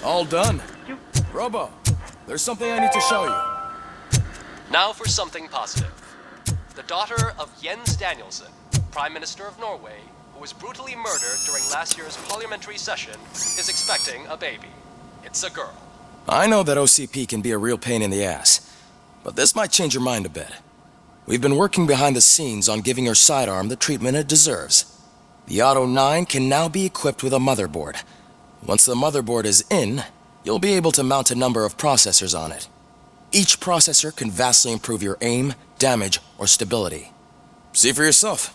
All done. Robo, there's something I need to show you. Now for something positive. The daughter of Jens Danielson, Prime Minister of Norway, who was brutally murdered during last year's parliamentary session, is expecting a baby. It's a girl. I know that OCP can be a real pain in the ass, but this might change your mind a bit. We've been working behind the scenes on giving her sidearm the treatment it deserves. The Auto 9 can now be equipped with a motherboard. Once the motherboard is in, you'll be able to mount a number of processors on it. Each processor can vastly improve your aim, damage, or stability. See for yourself.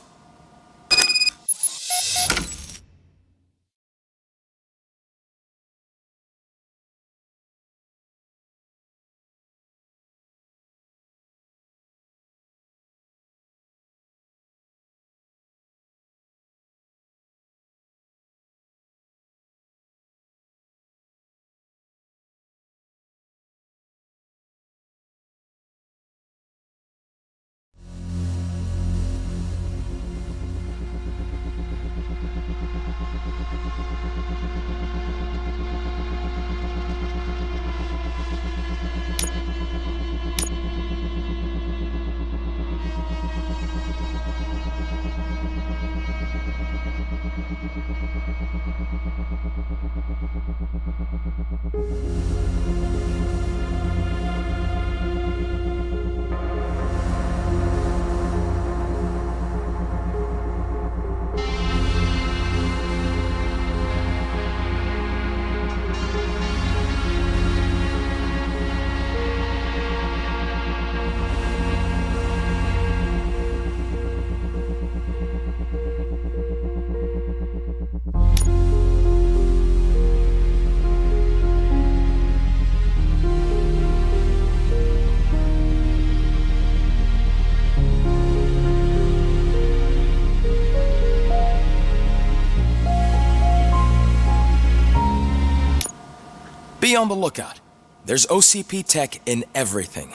Be on the lookout. There's OCP tech in everything.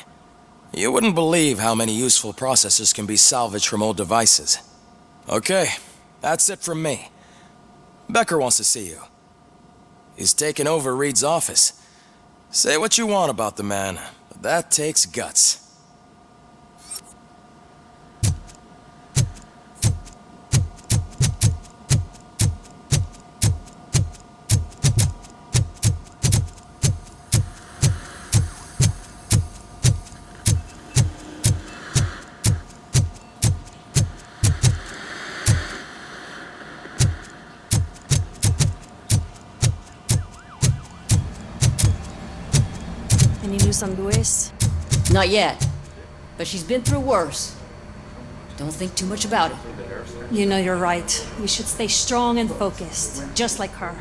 You wouldn't believe how many useful processors can be salvaged from old devices. Okay, that's it from me. Becker wants to see you. He's taken over Reed's office. Say what you want about the man, but that takes guts. Any news on Luis? Not yet, but she's been through worse. Don't think too much about it. You know you're right. We should stay strong and focused, just like her.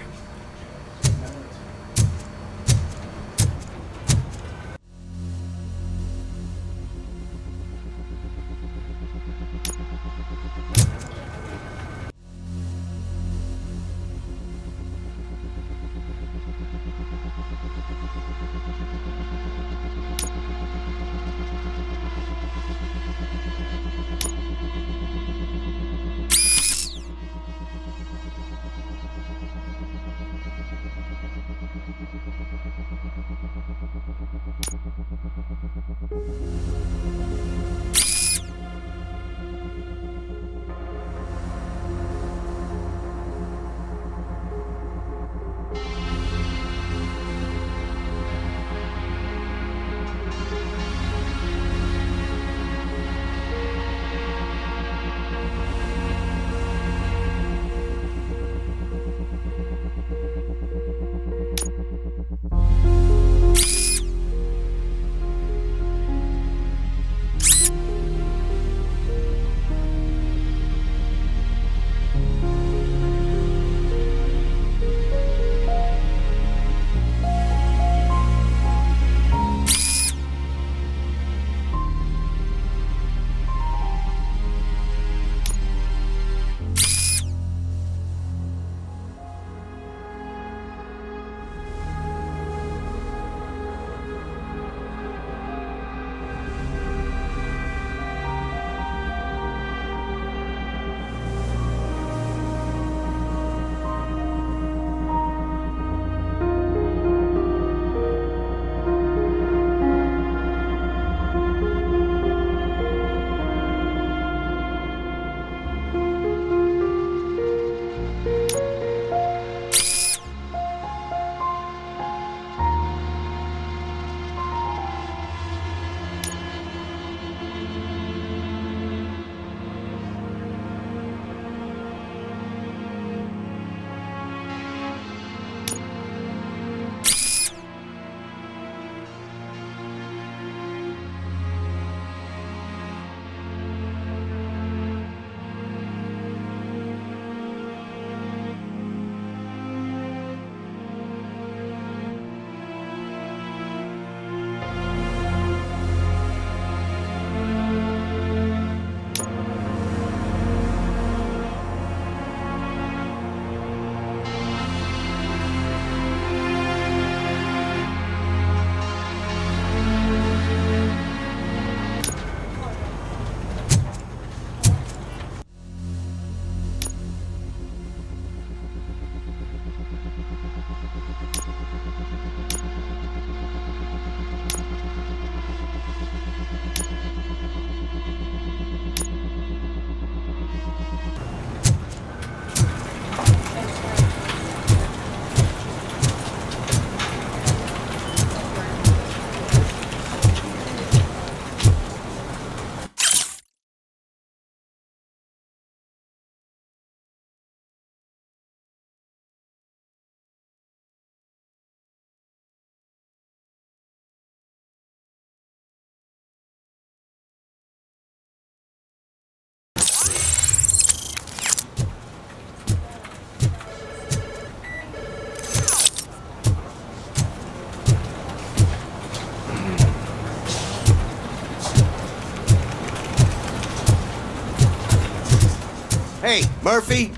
Hey, Murphy,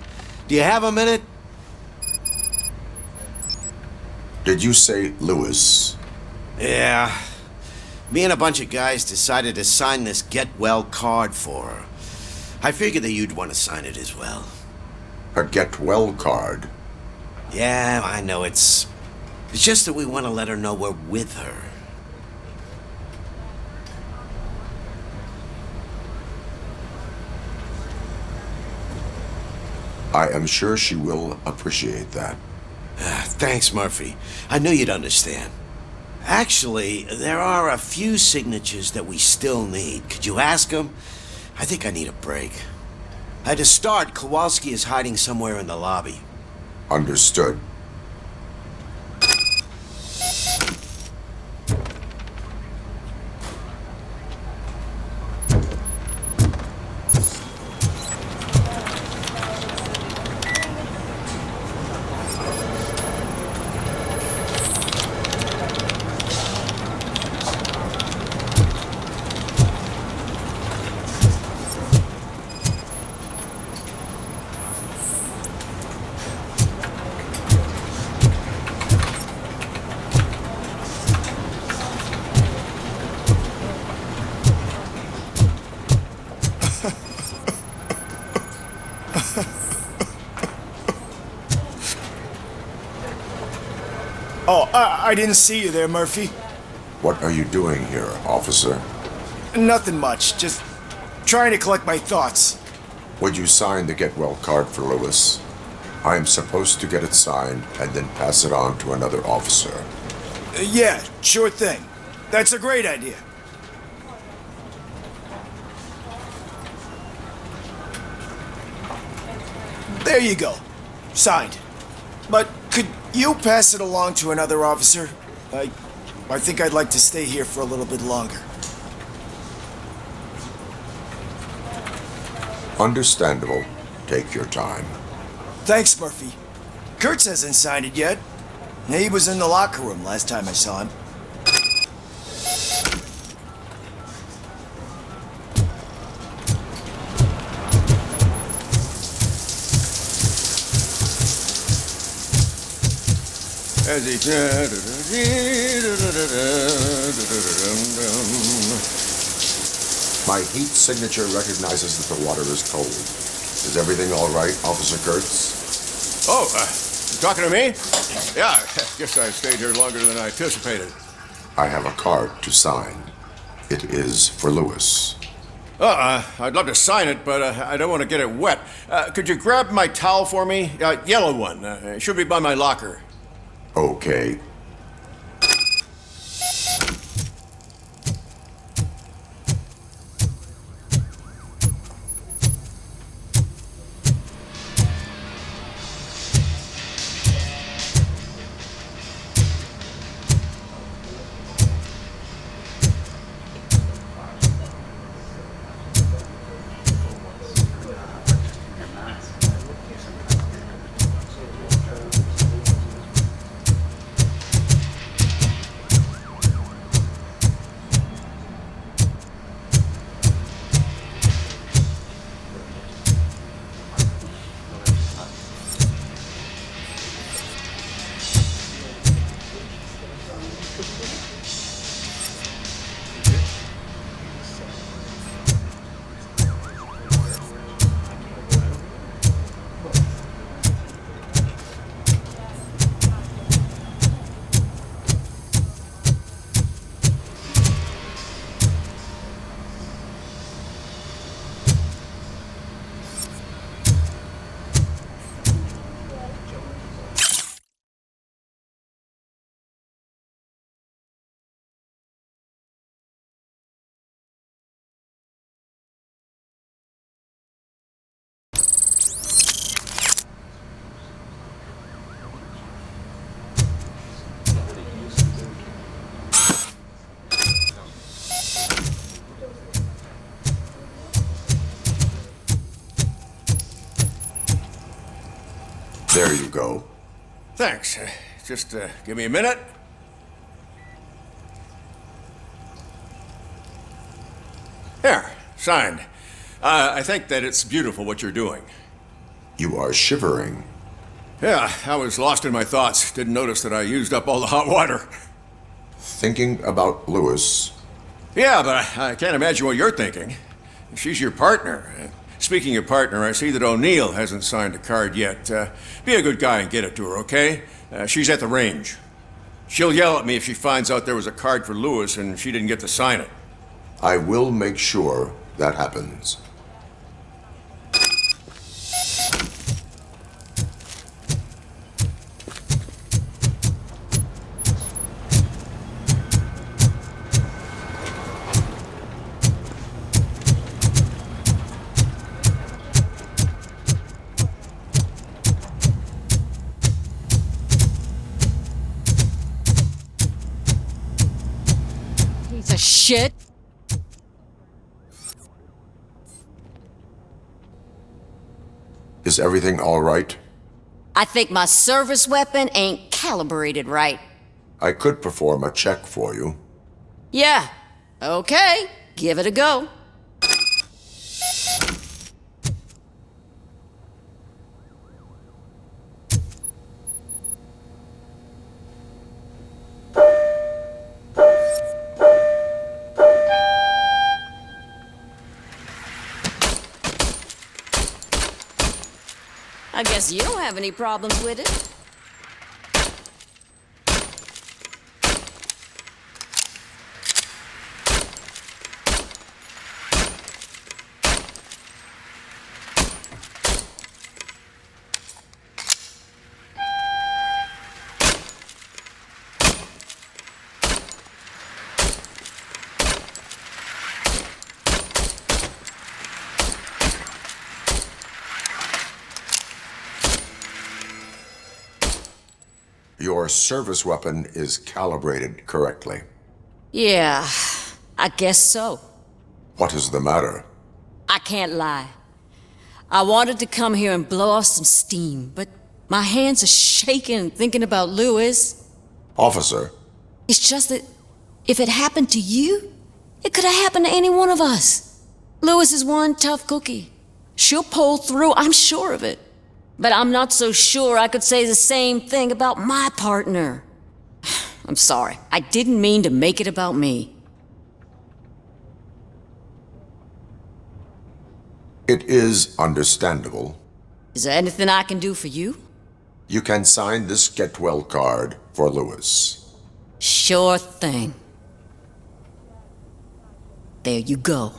do you have a minute? Did you say Lewis? Yeah. Me and a bunch of guys decided to sign this get well card for her. I figured that you'd want to sign it as well. A get well card? Yeah, I know it's just that we want to let her know we're with her. I am sure she will appreciate that. Thanks, Murphy. I knew you'd understand. Actually, there are a few signatures that we still need. Could you ask them? I think I need a break. To start, Kowalski is hiding somewhere in the lobby. Understood. Oh, I didn't see you there, Murphy. What are you doing here, officer? Nothing much, just trying to collect my thoughts. Would you sign the get well card for Lewis? I am supposed to get it signed and then pass it on to another officer. Yeah, sure thing. That's a great idea. There you go. Signed. But could you pass it along to another officer? I think I'd like to stay here for a little bit longer. Understandable. Take your time. Thanks, Murphy. Kurtz hasn't signed it yet. He was in the locker room last time I saw him. My heat signature recognizes that the water is cold. Is everything all right, Officer Kurtz? Oh, you talking to me? Yeah, guess I stayed here longer than I anticipated. I have a card to sign. It is for Lewis. I'd love to sign it, but I don't want to get it wet. Could you grab my towel for me? Yellow one. It should be by my locker. Okay. There you go. Thanks. Just give me a minute. Here, signed. I think that it's beautiful what you're doing. You are shivering. Yeah, I was lost in my thoughts. Didn't notice that I used up all the hot water. Thinking about Lewis. Yeah, but I can't imagine what you're thinking. She's your partner. Speaking of partner, I see that O'Neill hasn't signed a card yet. Be a good guy and get it to her, okay? She's at the range. She'll yell at me if she finds out there was a card for Lewis and she didn't get to sign it. I will make sure that happens. Piece of shit. Is everything all right? I think my service weapon ain't calibrated right. I could perform a check for you. Yeah, okay, give it a go. I guess you don't have any problems with it. Your service weapon is calibrated correctly. Yeah, I guess so. What is the matter? I can't lie. I wanted to come here and blow off some steam, but my hands are shaking thinking about Lewis. Officer, It's just that if it happened to you, it could have happened to any one of us. Lewis is one tough cookie. She'll pull through, I'm sure of it. But I'm not so sure I could say the same thing about my partner. I'm sorry. I didn't mean to make it about me. it is understandable. Is there anything I can do for you? You can sign this get well card for Lewis. Sure thing. There you go.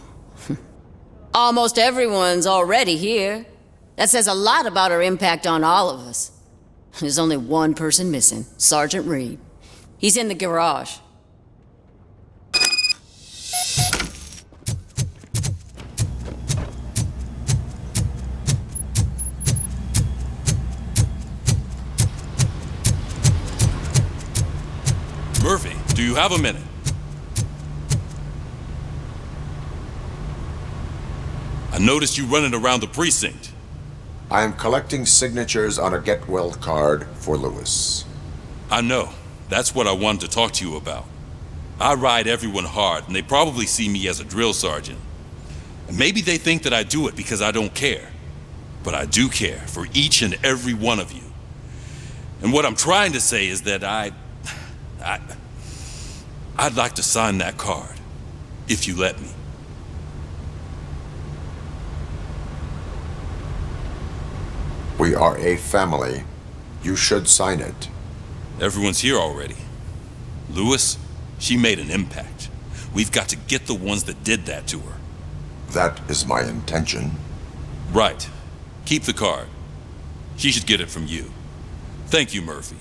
Almost everyone's already here. That says a lot about her impact on all of us. There's only one person missing, Sergeant Reed. He's in the garage. Murphy, do you have a minute? I noticed you running around the precinct. I am collecting signatures on a get well card for Lewis. I know. That's what I wanted to talk to you about. I ride everyone hard, and they probably see me as a drill sergeant. And maybe they think that I do it because I don't care. But I do care for each and every one of you. And what I'm trying to say is that I'd like to sign that card, if you let me. We are a family. You should sign it. Everyone's here already. Lewis, she made an impact. We've got to get the ones that did that to her. That is my intention. Right. Keep the card. She should get it from you. Thank you, Murphy.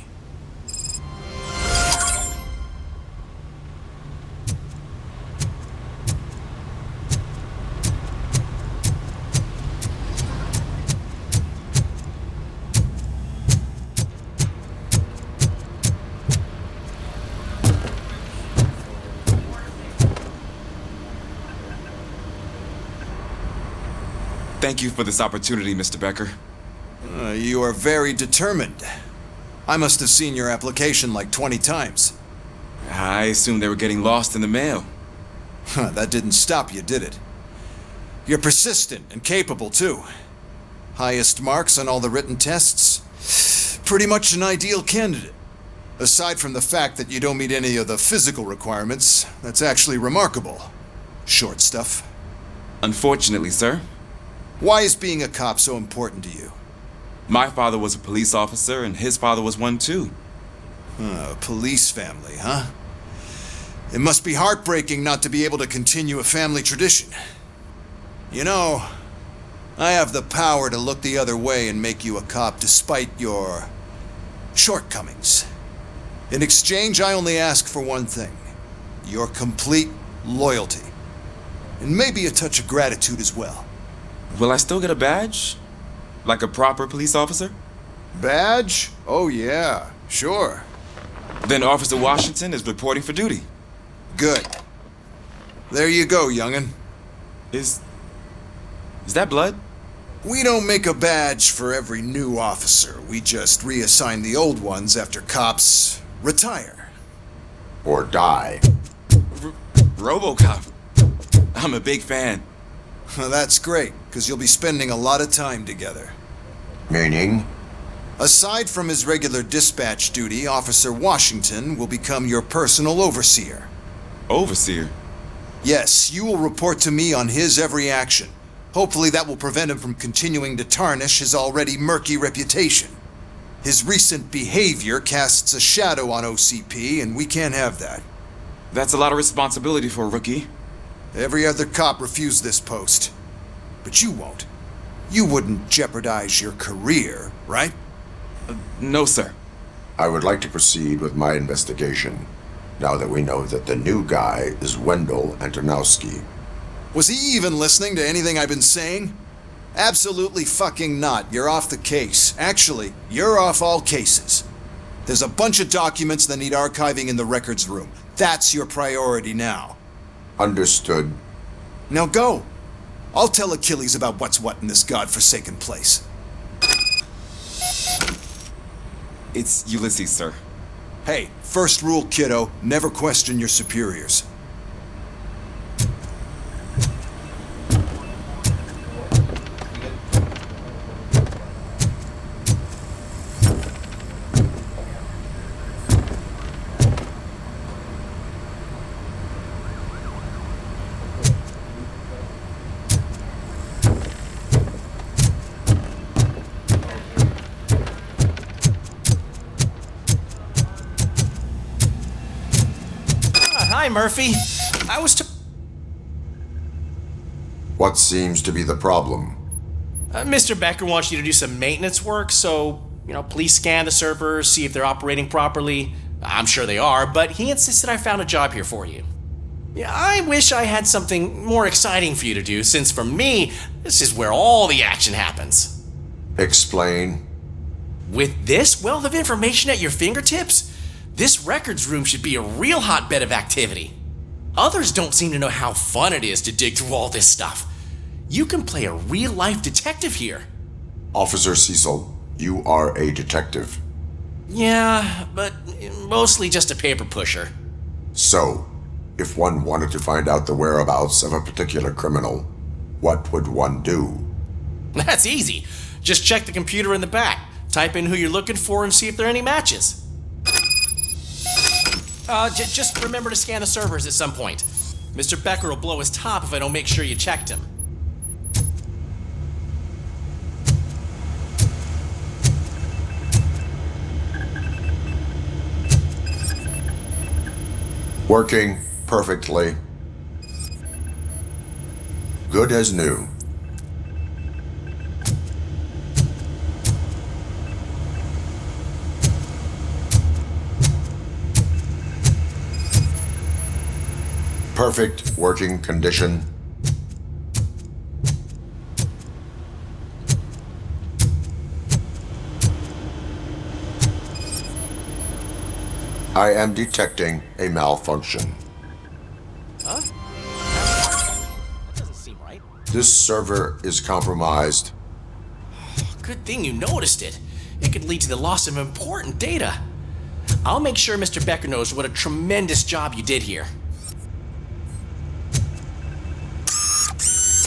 Thank you for this opportunity, Mr. Becker. You are very determined. I must have seen your application like 20 times. I assumed they were getting lost in the mail. That didn't stop you, did it? You're persistent and capable, too. Highest marks on all the written tests. Pretty much an ideal candidate. Aside from the fact that you don't meet any of the physical requirements, that's actually remarkable. Short stuff. Unfortunately, sir. Why is being a cop so important to you? My father was a police officer, and his father was one too. A police family, huh? It must be heartbreaking not to be able to continue a family tradition. You know, I have the power to look the other way and make you a cop despite your shortcomings. In exchange, I only ask for one thing. Your complete loyalty. And maybe a touch of gratitude as well. Will I still get a badge? Like a proper police officer? Badge? Oh yeah, sure. Then Officer Washington is reporting for duty. Good. There you go, young'un. Is that blood? We don't make a badge for every new officer. We just reassign the old ones after cops retire. Or die. RoboCop. I'm a big fan. Well, that's great, because you'll be spending a lot of time together. Meaning? Aside from his regular dispatch duty, Officer Washington will become your personal overseer. Overseer? Yes, you will report to me on his every action. Hopefully that will prevent him from continuing to tarnish his already murky reputation. His recent behavior casts a shadow on OCP, and we can't have that. That's a lot of responsibility for a rookie. Every other cop refused this post. But you won't. You wouldn't jeopardize your career, right? No, sir. I would like to proceed with my investigation, now that we know that the new guy is Wendell Antonowski. Was he even listening to anything I've been saying? Absolutely fucking not. You're off the case. Actually, you're off all cases. There's a bunch of documents that need archiving in the records room. That's your priority now. Understood. Now go. I'll tell Achilles about what's what in this godforsaken place. It's Ulysses, sir. Hey, first rule, kiddo, never question your superiors. Hi, Murphy. I was What seems to be the problem? Mr. Becker wants you to do some maintenance work, so, please scan the servers, see if they're operating properly. I'm sure they are, but he insisted I found a job here for you. Yeah, I wish I had something more exciting for you to do, since for me, this is where all the action happens. Explain. With this wealth of information at your fingertips, this records room should be a real hotbed of activity. Others don't seem to know how fun it is to dig through all this stuff. You can play a real-life detective here. Officer Cecil, you are a detective. Yeah, but mostly just a paper pusher. So, if one wanted to find out the whereabouts of a particular criminal, what would one do? That's easy. Just check the computer in the back, type in who you're looking for, and see if there are any matches. Just remember to scan the servers at some point. Mr. Becker will blow his top if I don't make sure you checked him. Working perfectly. Good as new. Perfect working condition. I am detecting a malfunction. Huh? That doesn't seem right. This server is compromised. Good thing you noticed it. It could lead to the loss of important data. I'll make sure Mr. Becker knows what a tremendous job you did here.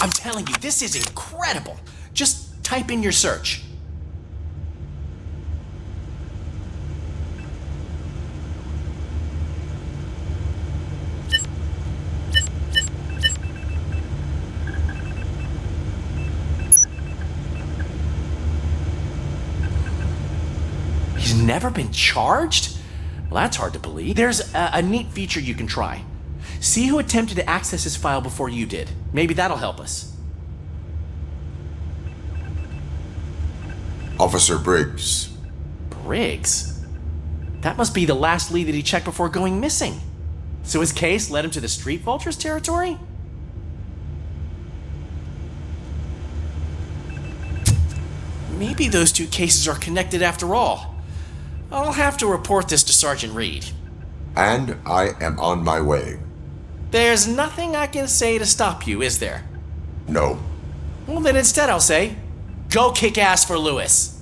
I'm telling you, this is incredible. Just type in your search. He's never been charged? Well, that's hard to believe. There's a neat feature you can try. See who attempted to access his file before you did. Maybe that'll help us. Officer Briggs. Briggs? That must be the last lead that he checked before going missing. So his case led him to the Street Vultures territory? Maybe those two cases are connected after all. I'll have to report this to Sergeant Reed. And I am on my way. There's nothing I can say to stop you, is there? No. Well, then instead I'll say, go kick ass for Lewis.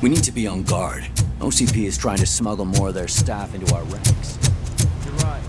We need to be on guard. OCP is trying to smuggle more of their staff into our ranks. You're right.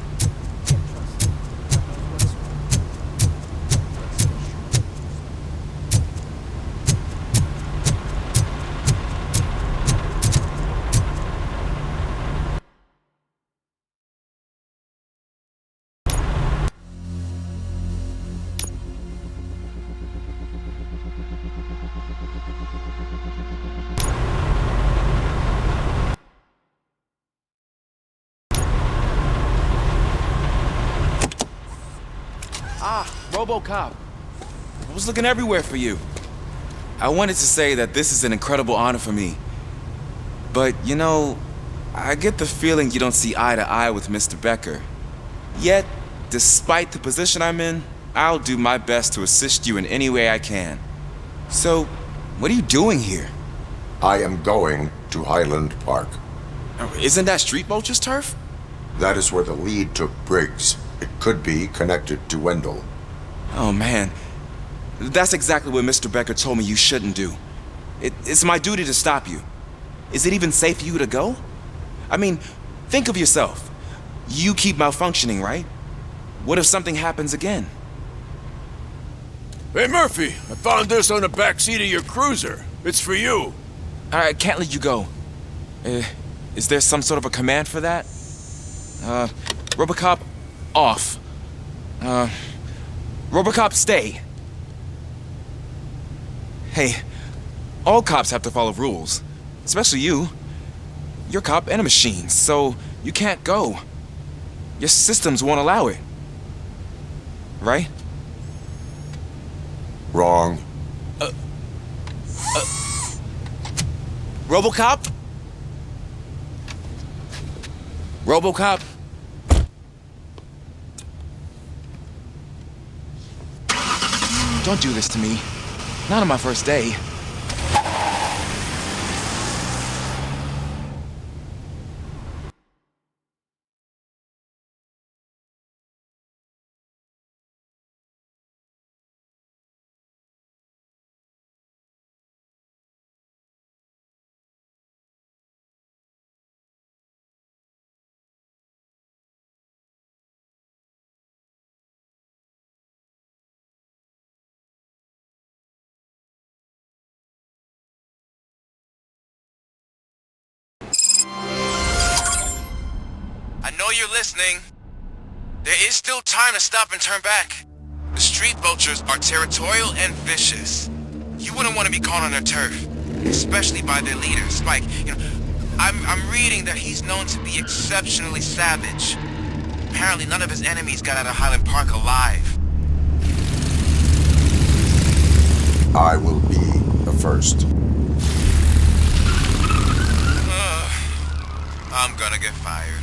RoboCop. I was looking everywhere for you. I wanted to say that this is an incredible honor for me. But, you know, I get the feeling you don't see eye to eye with Mr. Becker. Yet, despite the position I'm in, I'll do my best to assist you in any way I can. So, what are you doing here? I am going to Highland Park. Isn't that Street Vulture's turf? That is where the lead took Briggs. It could be connected to Wendell. Oh, man. That's exactly what Mr. Becker told me you shouldn't do. It's my duty to stop you. Is it even safe for you to go? I mean, think of yourself. You keep malfunctioning, right? What if something happens again? Hey, Murphy, I found this on the back seat of your cruiser. It's for you. I can't let you go. Is there some sort of a command for that? RoboCop, off. RoboCop, stay. Hey, all cops have to follow rules. Especially you. You're a cop and a machine, so you can't go. Your systems won't allow it. Right? Wrong. RoboCop? RoboCop? Don't do this to me. Not on my first day. I know you're listening. There is still time to stop and turn back. The Street Vultures are territorial and vicious. You wouldn't want to be caught on their turf, especially by their leader, Spike. You know, I'm reading that he's known to be exceptionally savage. Apparently none of his enemies got out of Highland Park alive. I will be the first. I'm gonna get fired.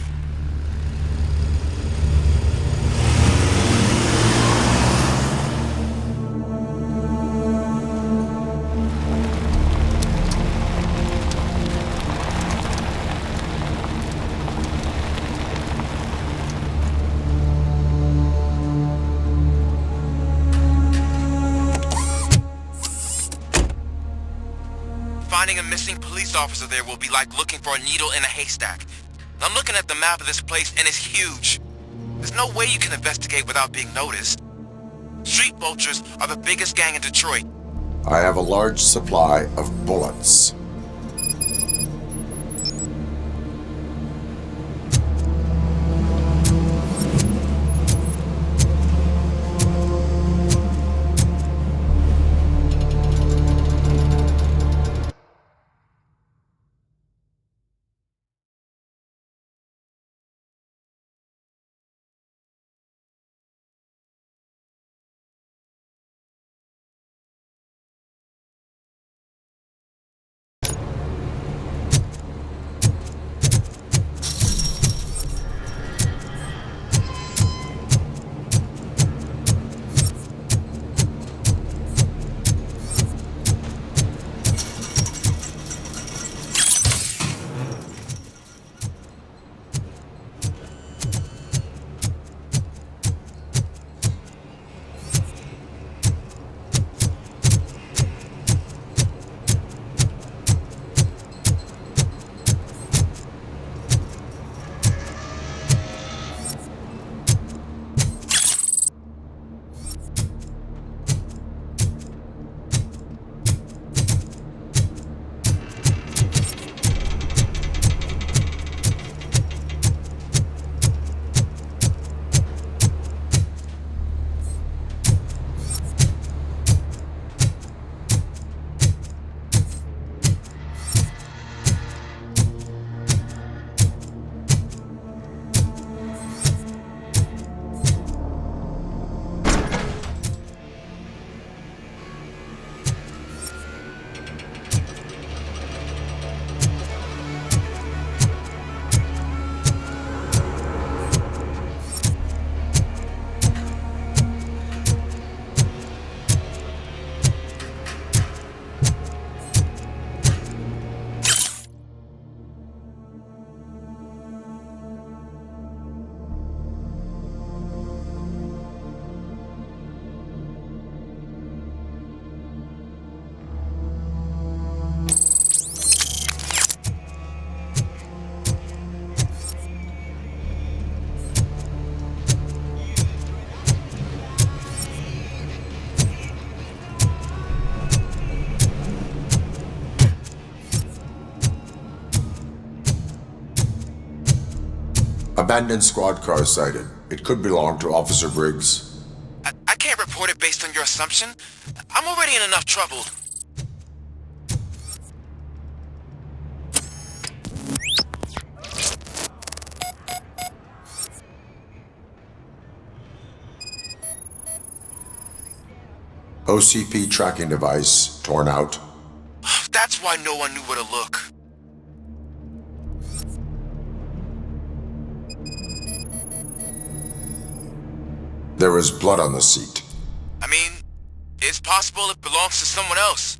Finding a missing police officer there will be like looking for a needle in a haystack. I'm looking at the map of this place and it's huge. There's no way you can investigate without being noticed. Street vultures are the biggest gang in Detroit. I have a large supply of bullets. Abandoned squad car sighted. It could belong to Officer Briggs. I can't report it based on your assumption. I'm already in enough trouble. OCP tracking device torn out. That's why no one knew where to look. There is blood on the seat. I mean, it's possible it belongs to someone else.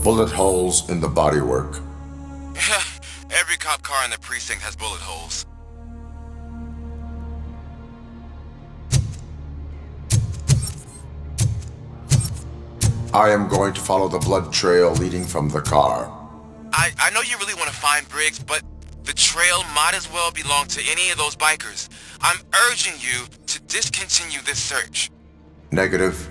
Bullet holes in the bodywork. Every cop car in the precinct has bullet holes. I am going to follow the blood trail leading from the car. I know you really want to find Briggs, but the trail might as well belong to any of those bikers. I'm urging you to discontinue this search. Negative.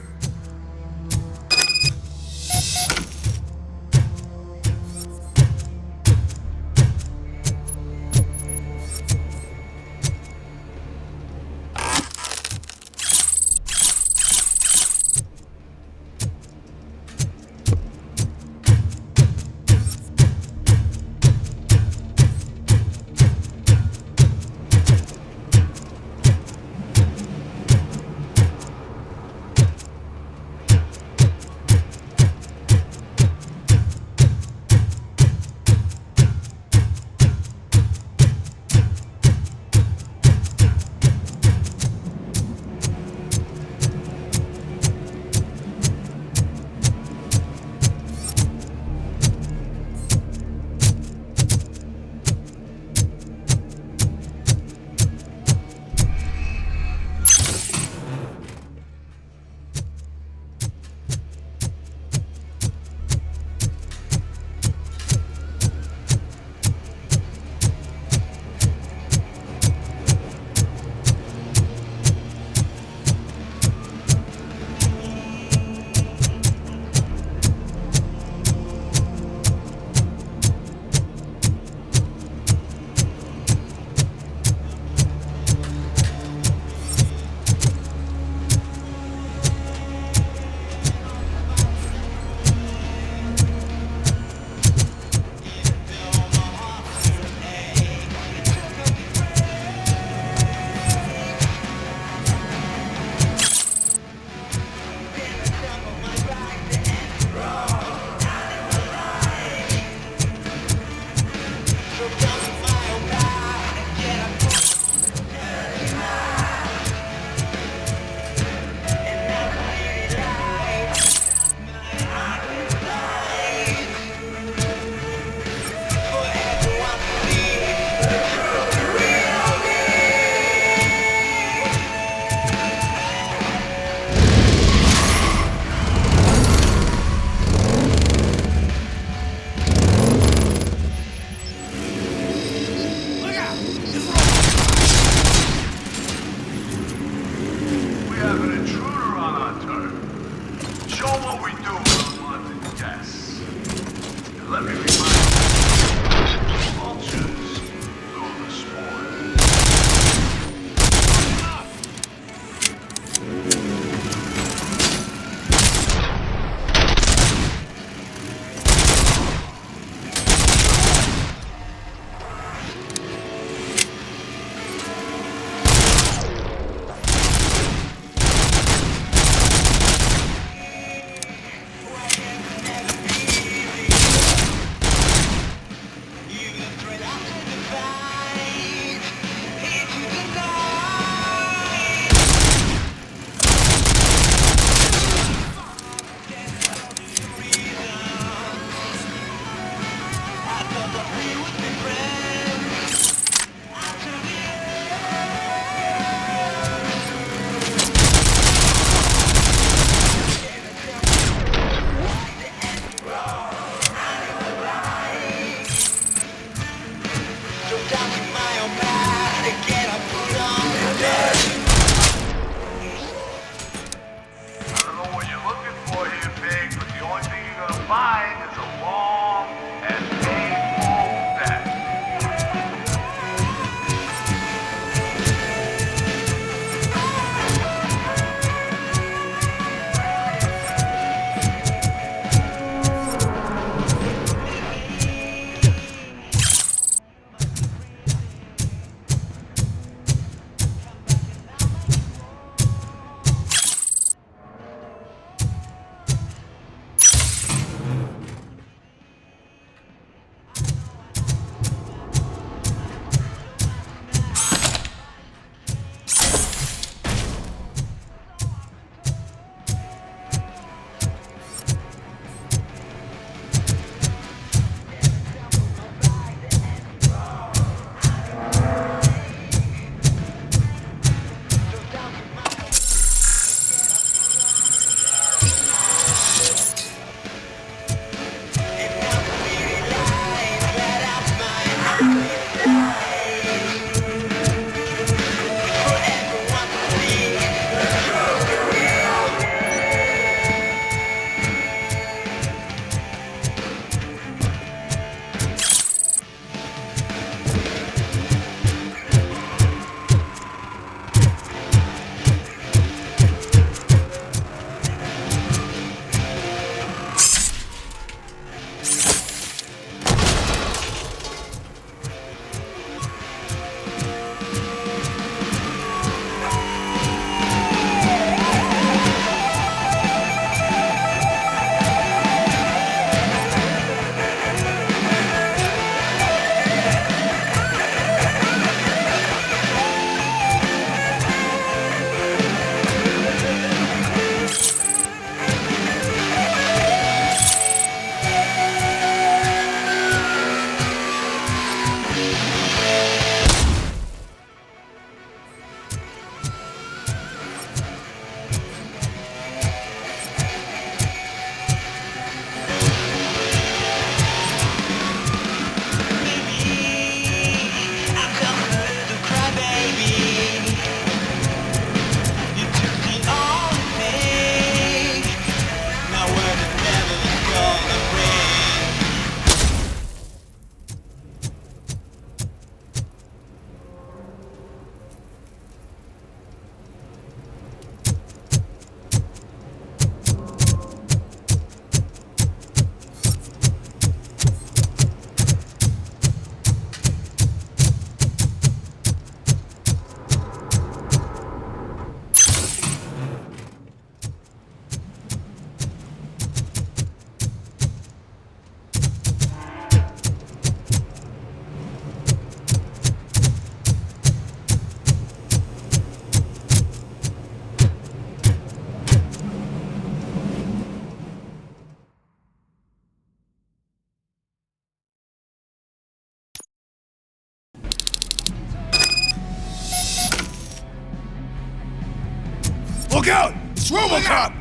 Look out! It's RoboCop!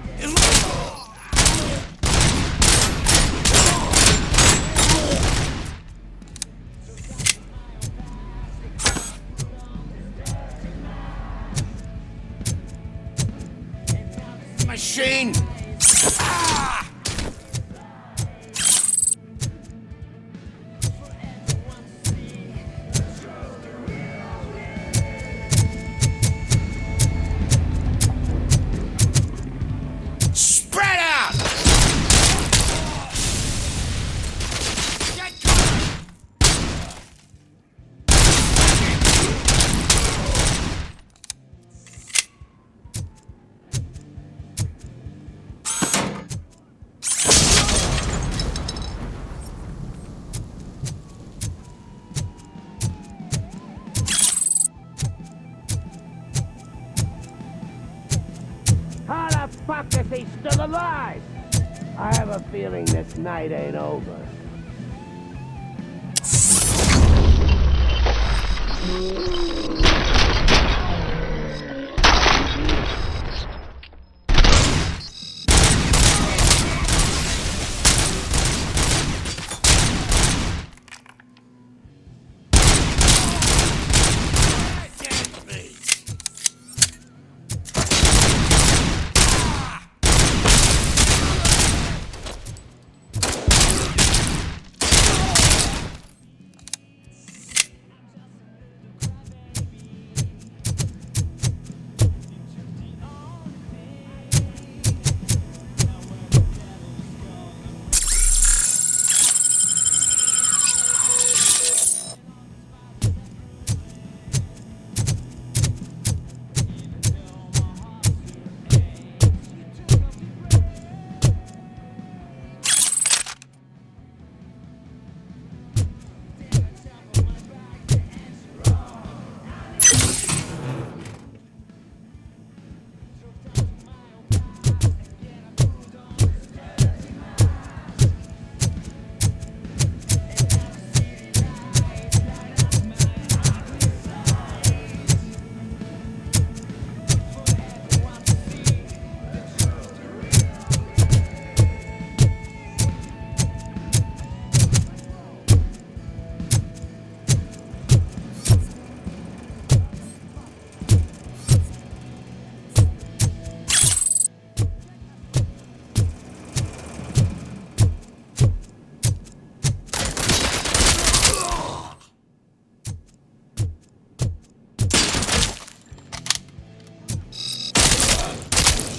Machine! Ah! Spread out! Get covered! How the fuck is he still alive? I have a feeling this night ain't over.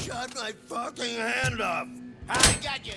Shut my fucking hand off! I got you!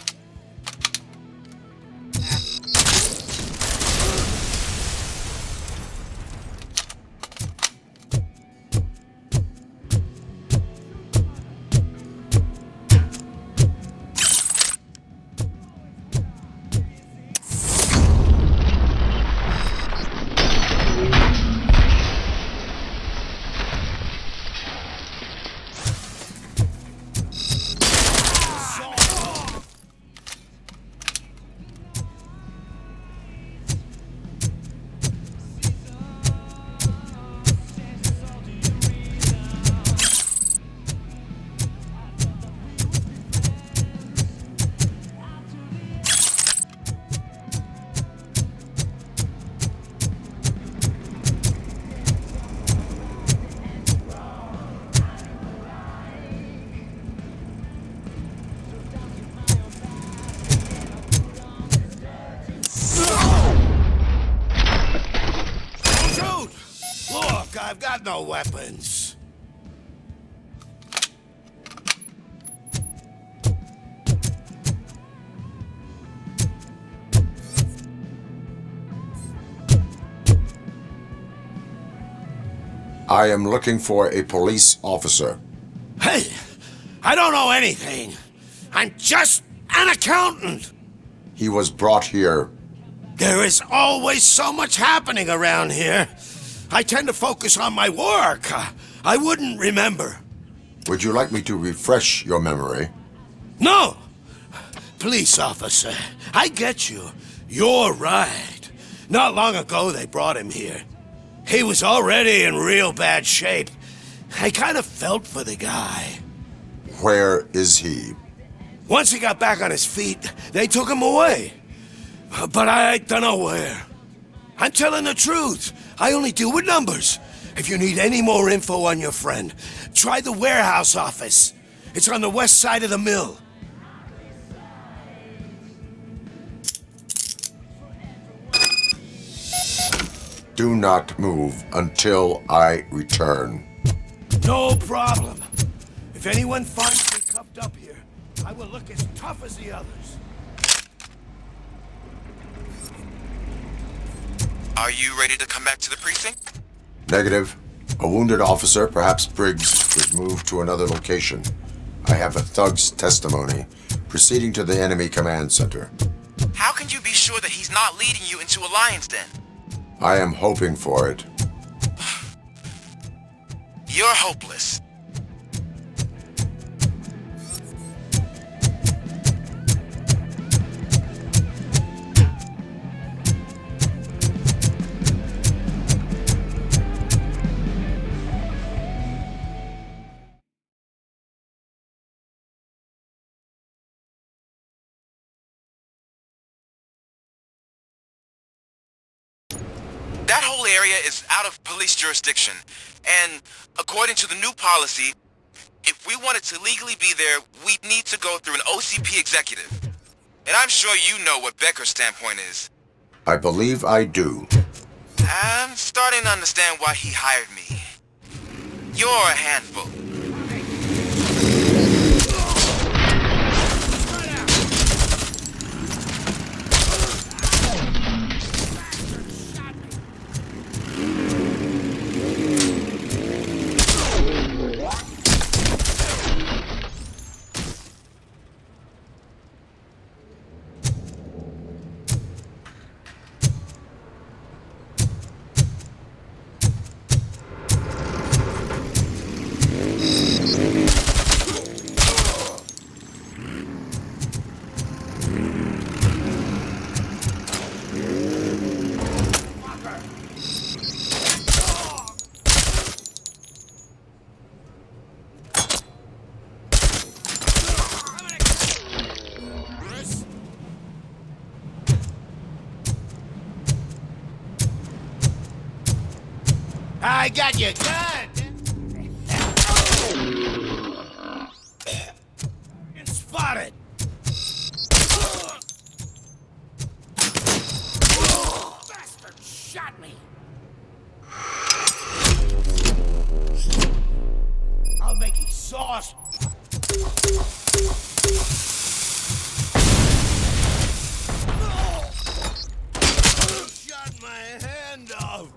I've got no weapons. I am looking for a police officer. Hey, I don't know anything. I'm just an accountant. He was brought here. There is always so much happening around here. I tend to focus on my work. I wouldn't remember. Would you like me to refresh your memory? No! Police officer, I get you. You're right. Not long ago they brought him here. He was already in real bad shape. I kind of felt for the guy. where is he? Once he got back on his feet, they took him away. But I don't know where. I'm telling the truth. I only deal with numbers. If you need any more info on your friend, try the warehouse office. It's on the west side of the mill. Do not move until I return. No problem. If anyone finds me cuffed up here, I will look as tough as the others. Are you ready to come back to the precinct? Negative. A wounded officer, perhaps Briggs, was moved to another location. I have a thug's testimony, proceeding to the enemy command center. How can you be sure that he's not leading you into a lion's den? I am hoping for it. You're hopeless. That whole area is out of police jurisdiction, and according to the new policy, if we wanted to legally be there, we'd need to go through an OCP executive. And I'm sure you know what Becker's standpoint is. I believe I do. I'm starting to understand why he hired me. You're a handful. I got you good. And spotted. Bastard shot me. I'll make you sauce. Shot my hand off.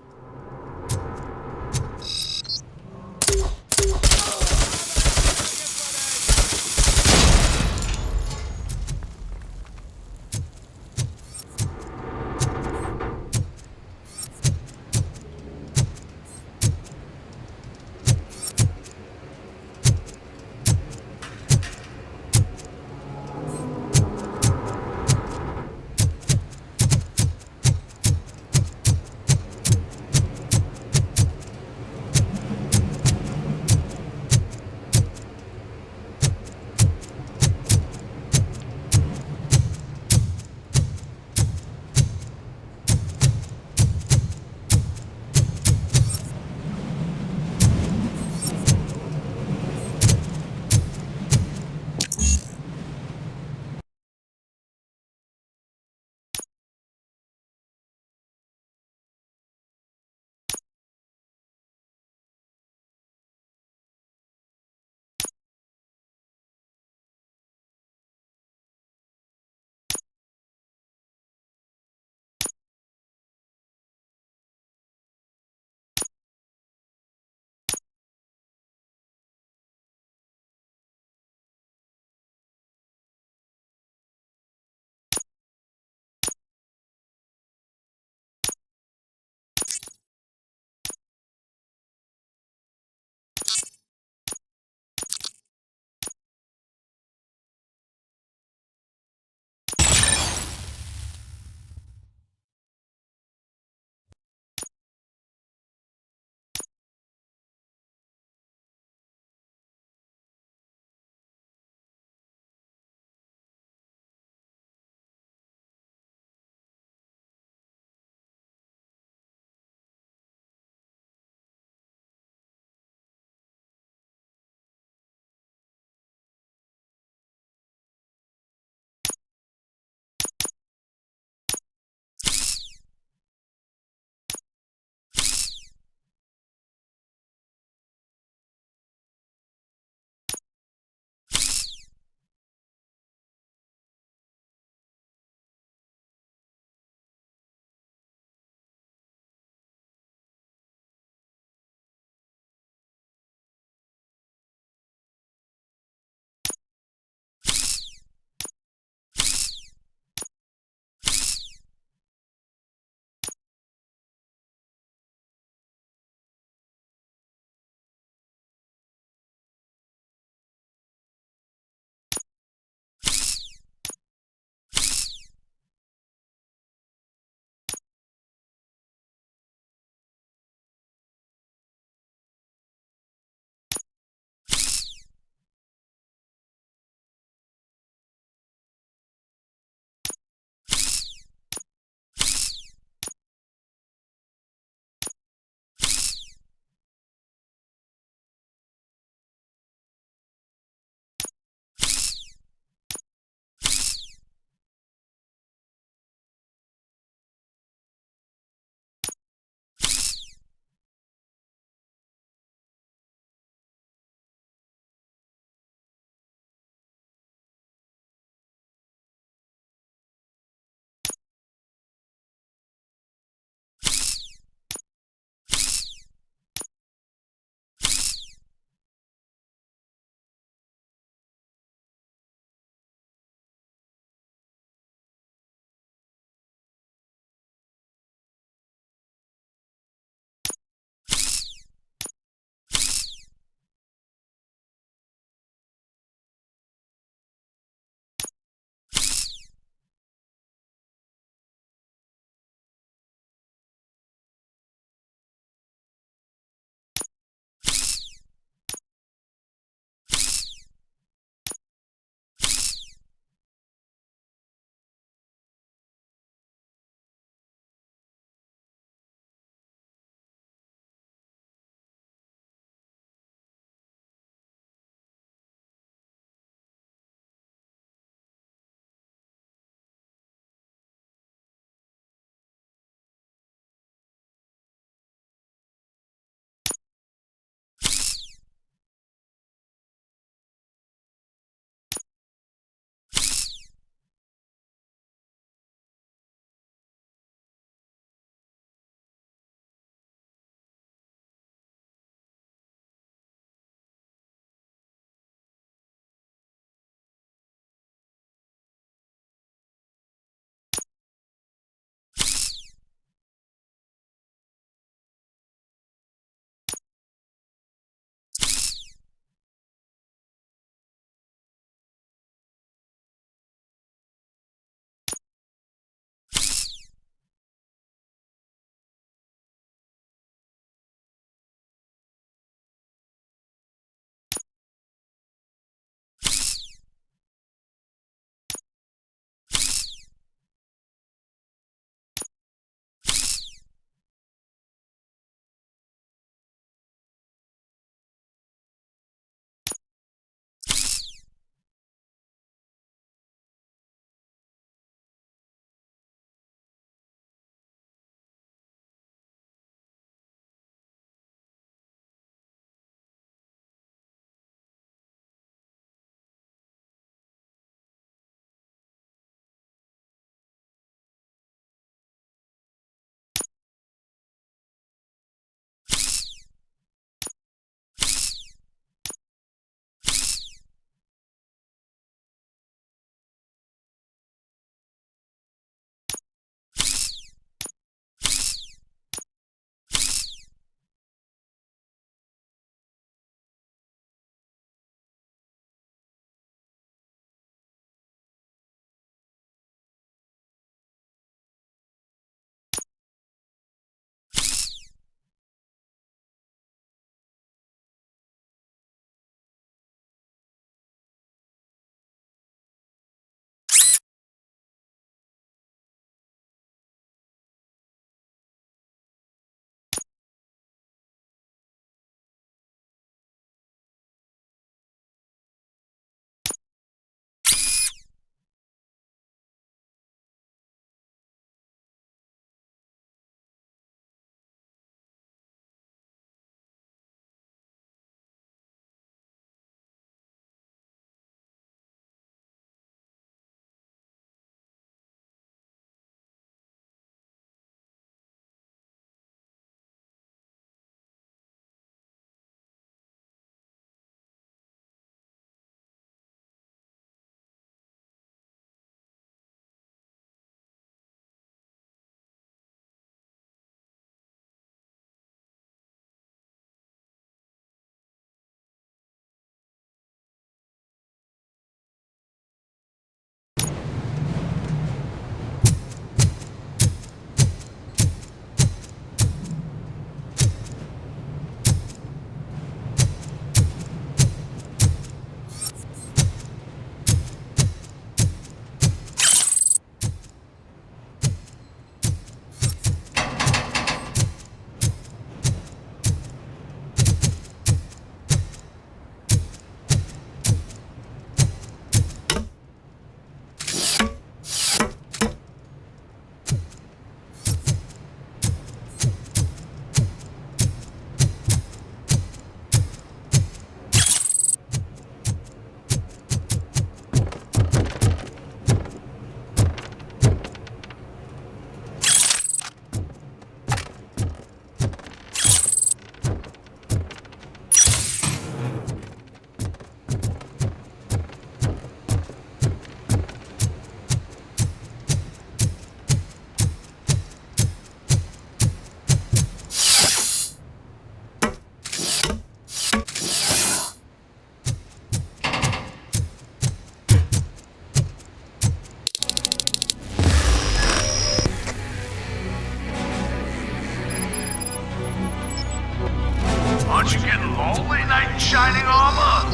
What, you getting lonely, knight in shining armor?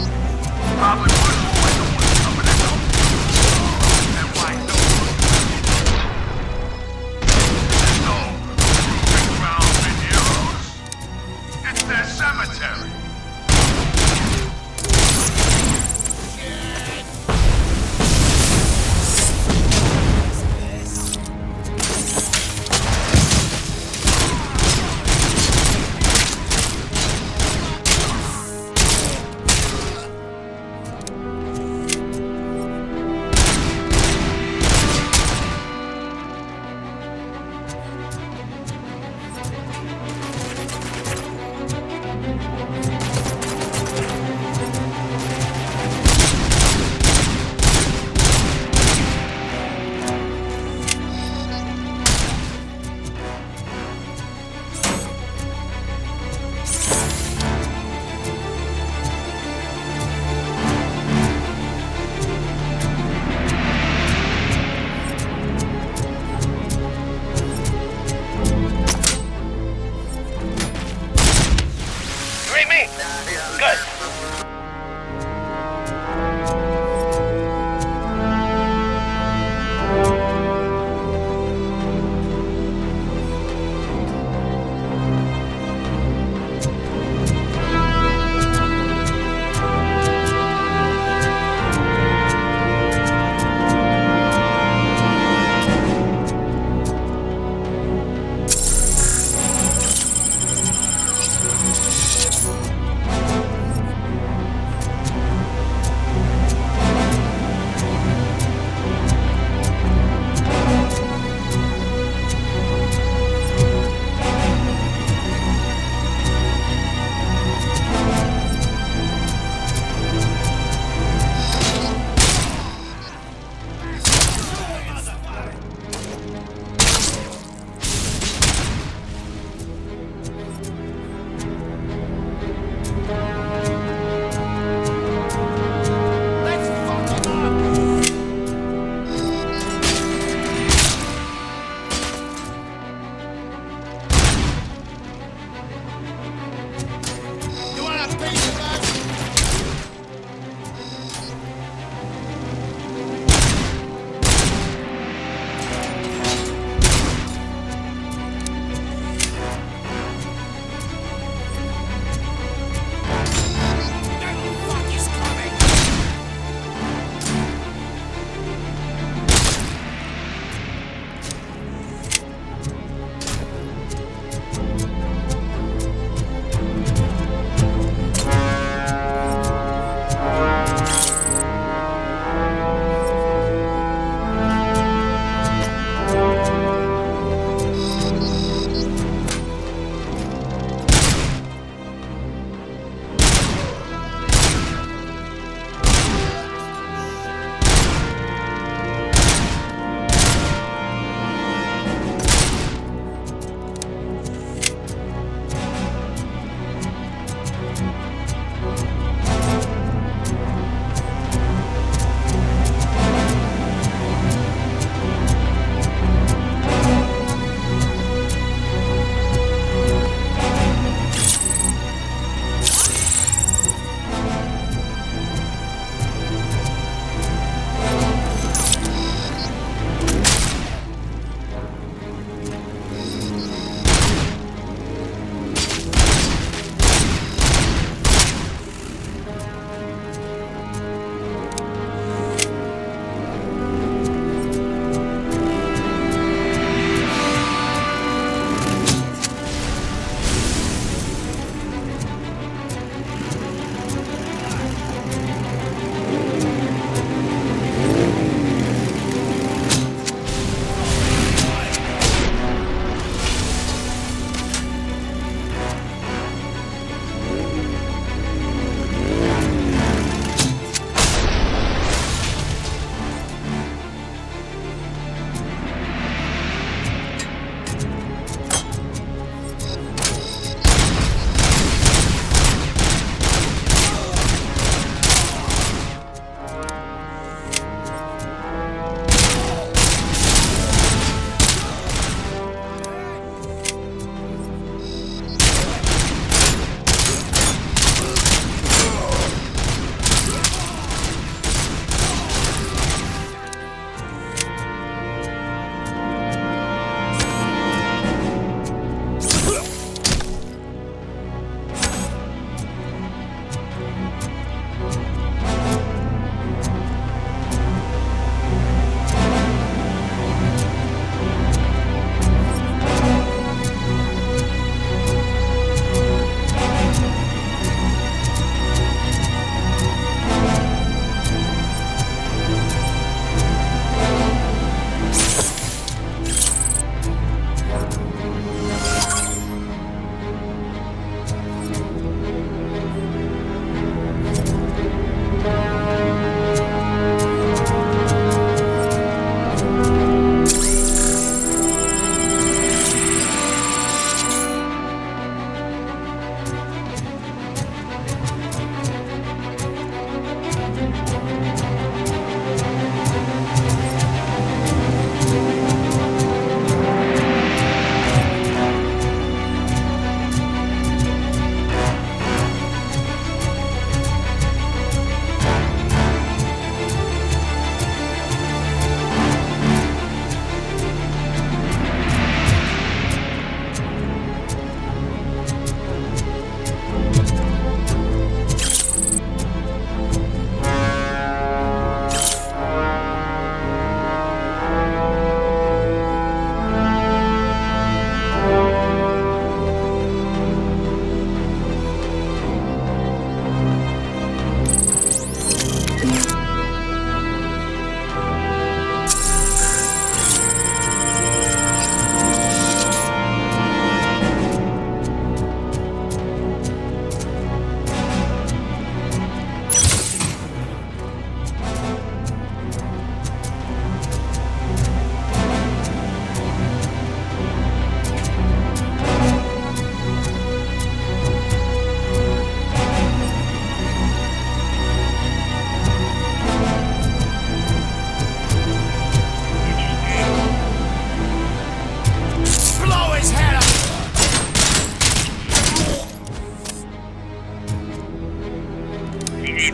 Probably would when no one's coming to help. And why no one? There's no proving ground in heroes. It's their cemetery.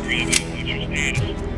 Bravo, what's your status?